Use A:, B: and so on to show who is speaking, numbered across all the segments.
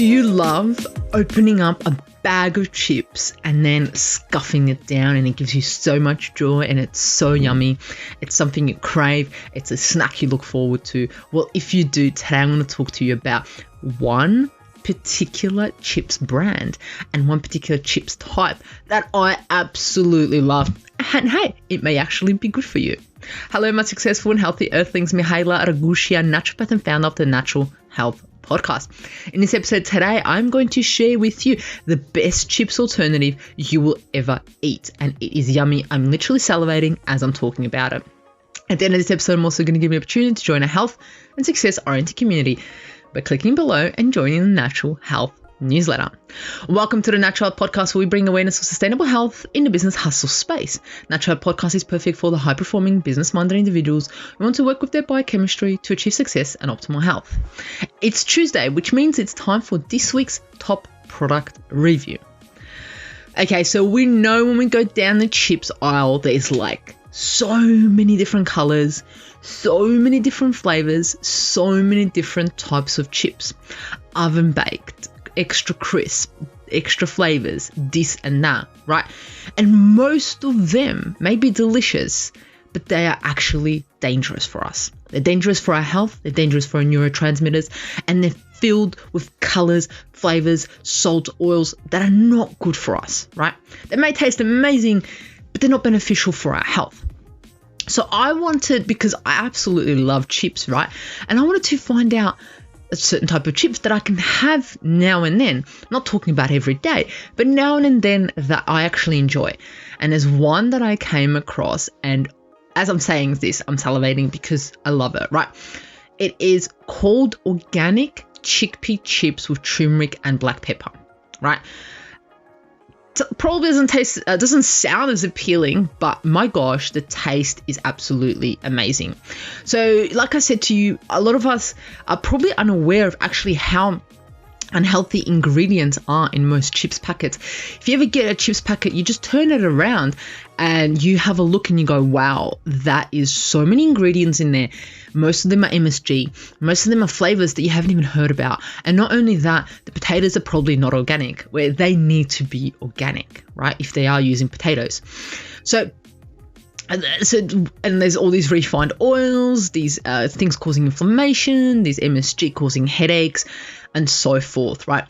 A: you love opening up a bag of chips and then scuffing it down, and it gives you so much joy and it's so yummy? It's something you crave. It's a snack you look forward to. Well, if you do, today I'm going to talk to you about one particular chips brand and one particular chips type that I absolutely love. And hey, it may actually be good for you. Hello, my successful and healthy earthlings. Mihaela Ragushia, naturopath and founder of the Natural Health Podcast. In this episode today, I'm going to share with you the best chips alternative you will ever eat. And it is yummy. I'm literally salivating as I'm talking about it. At the end of this episode, I'm also going to give you an opportunity to join a health and success-oriented community by clicking below and joining the Natural Health newsletter. Welcome to the Natural Health Podcast, where we bring awareness of sustainable health in the business hustle space. Natural Health Podcast is perfect for the high-performing, business-minded individuals who want to work with their biochemistry to achieve success and optimal health. It's Tuesday, which means it's time for this week's top product review. Okay, so we know when we go down the chips aisle, there's like so many different colors, so many different flavors, so many different types of chips. Oven baked, extra crisp, extra flavors, this and that, right? And most of them may be delicious, but they are actually dangerous for us. They're dangerous for our health, they're dangerous for our neurotransmitters, and they're filled with colors, flavors, salt, oils that are not good for us, right? They may taste amazing, but they're not beneficial for our health. So I wanted, because I absolutely love chips, right? And I wanted to find out a certain type of chips that I can have now and then. I'm not talking about every day, but now and then that I actually enjoy. And there's one that I came across, and as I'm saying this, I'm salivating because I love it, right? It is called organic chickpea chips with turmeric and black pepper, right? Probably doesn't sound as appealing, but my gosh, the taste is absolutely amazing. So like I said to you, a lot of us are probably unaware of actually how unhealthy ingredients are in most chips packets. If you ever get a chips packet, you just turn it around and you have a look and you go, wow, that is so many ingredients in there. Most of them are MSG. Most of them are flavors that you haven't even heard about. And not only that, the potatoes are probably not organic, where they need to be organic, right? If they are using potatoes. So there's all these refined oils, these things causing inflammation, these MSG causing headaches, and so forth, right?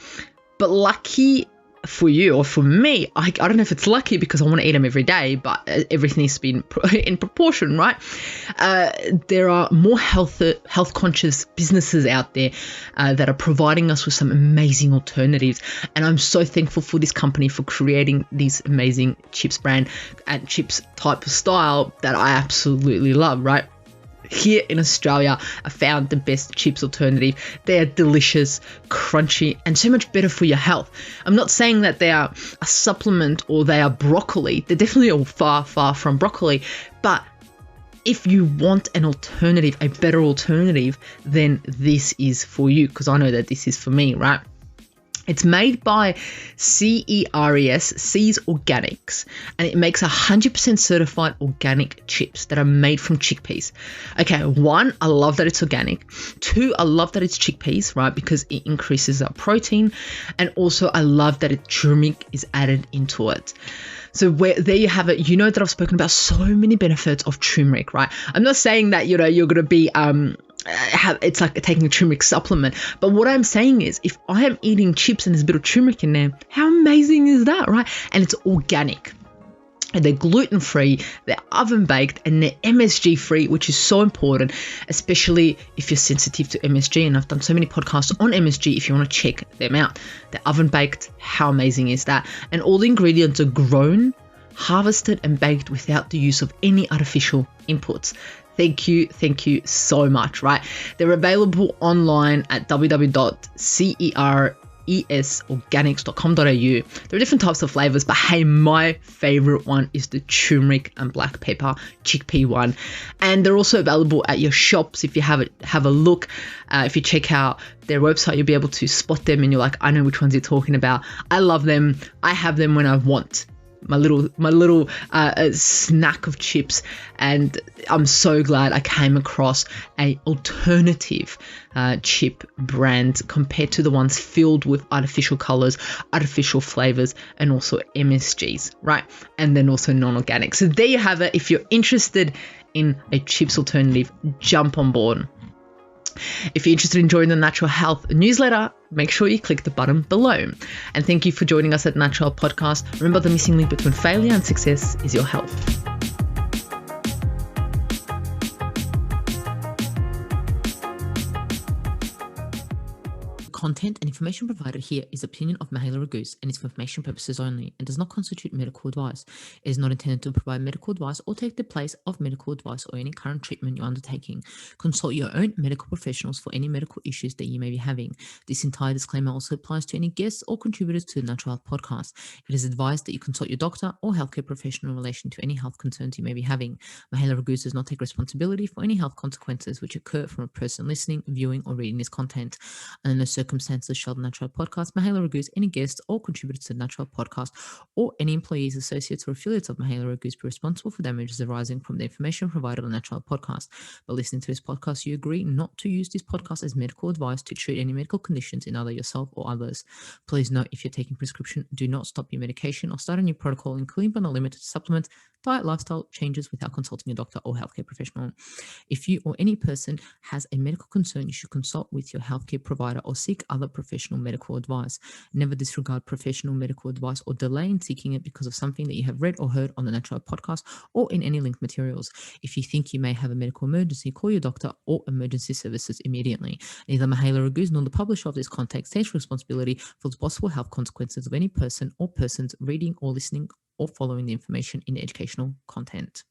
A: But lucky for you, or for me, I don't know if it's lucky because I want to eat them every day, but everything needs to be in proportion, right? There are more health conscious businesses out there that are providing us with some amazing alternatives, and I'm so thankful for this company for creating these amazing chips brand and chips type of style that I absolutely love, right? Here in Australia, I found the best chips alternative. They are delicious, crunchy, and so much better for your health. I'm not saying that they are a supplement or they are broccoli. They're definitely all far, far from broccoli. But if you want an alternative, a better alternative, then this is for you, because I know that this is for me, right? It's made by CERES, C's Organics, and it makes 100% certified organic chips that are made from chickpeas. Okay, one, I love that it's organic. Two, I love that it's chickpeas, right, because it increases our protein. And also, I love that turmeric is added into it. So there you have it. You know that I've spoken about so many benefits of turmeric, right? I'm not saying that, you're going to be it's like taking a turmeric supplement, but what I'm saying is, if I am eating chips and there's a bit of turmeric in there, how amazing is that, right? And it's organic, and they're gluten-free, they're oven-baked, and they're MSG-free, which is so important, especially if you're sensitive to MSG. And I've done so many podcasts on MSG if you want to check them out. They're oven-baked. How amazing is that? And all the ingredients are grown, harvested, and baked without the use of any artificial inputs. Thank you so much, right? They're available online at www.ceresorganics.com.au. There are different types of flavors, but hey, my favorite one is the turmeric and black pepper chickpea one. And they're also available at your shops. If you have a look, if you check out their website, you'll be able to spot them and you're like, I know which ones you're talking about. I love them. I have them when I want my little snack of chips, and I'm so glad I came across a alternative chip brand compared to the ones filled with artificial colors, artificial flavors, and also MSGs, right? And then also non-organic. So there you have it. If you're interested in a chips alternative, jump on board. If you're interested in joining the Natural Health newsletter, make sure you click the button below. And thank you for joining us at Natural Podcast. Remember, the missing link between failure and success is your health. Content and information provided here is opinion of Mahela Raguse and is for information purposes only and does not constitute medical advice. It is not intended to provide medical advice or take the place of medical advice or any current treatment you're undertaking. Consult your own medical professionals for any medical issues that you may be having. This entire disclaimer also applies to any guests or contributors to the Natural Health Podcast. It is advised that you consult your doctor or healthcare professional in relation to any health concerns you may be having. Mahela Raguse does not take responsibility for any health consequences which occur from a person listening, viewing, or reading this content. Under no circumstances shall the Natural Podcast, Mahela Raguse, any guests or contributors to the Natural Podcast, or any employees, associates, or affiliates of Mahela Raguse be responsible for damages arising from the information provided on the Natural Podcast. By listening to this podcast, you agree not to use this podcast as medical advice to treat any medical conditions in either yourself or others. Please note, if you're taking prescription, do not stop your medication or start a new protocol, including but not limited to supplements, diet, lifestyle changes without consulting a doctor or healthcare professional. If you or any person has a medical concern, you should consult with your healthcare provider or seek other professional medical advice. Never disregard professional medical advice or delay in seeking it because of something that you have read or heard on the Natural Podcast or in any linked materials. If you think you may have a medical emergency, call your doctor or emergency services immediately. Neither Mahela Raguse nor the publisher of this content takes responsibility for the possible health consequences of any person or persons reading or listening or following the information in the educational content.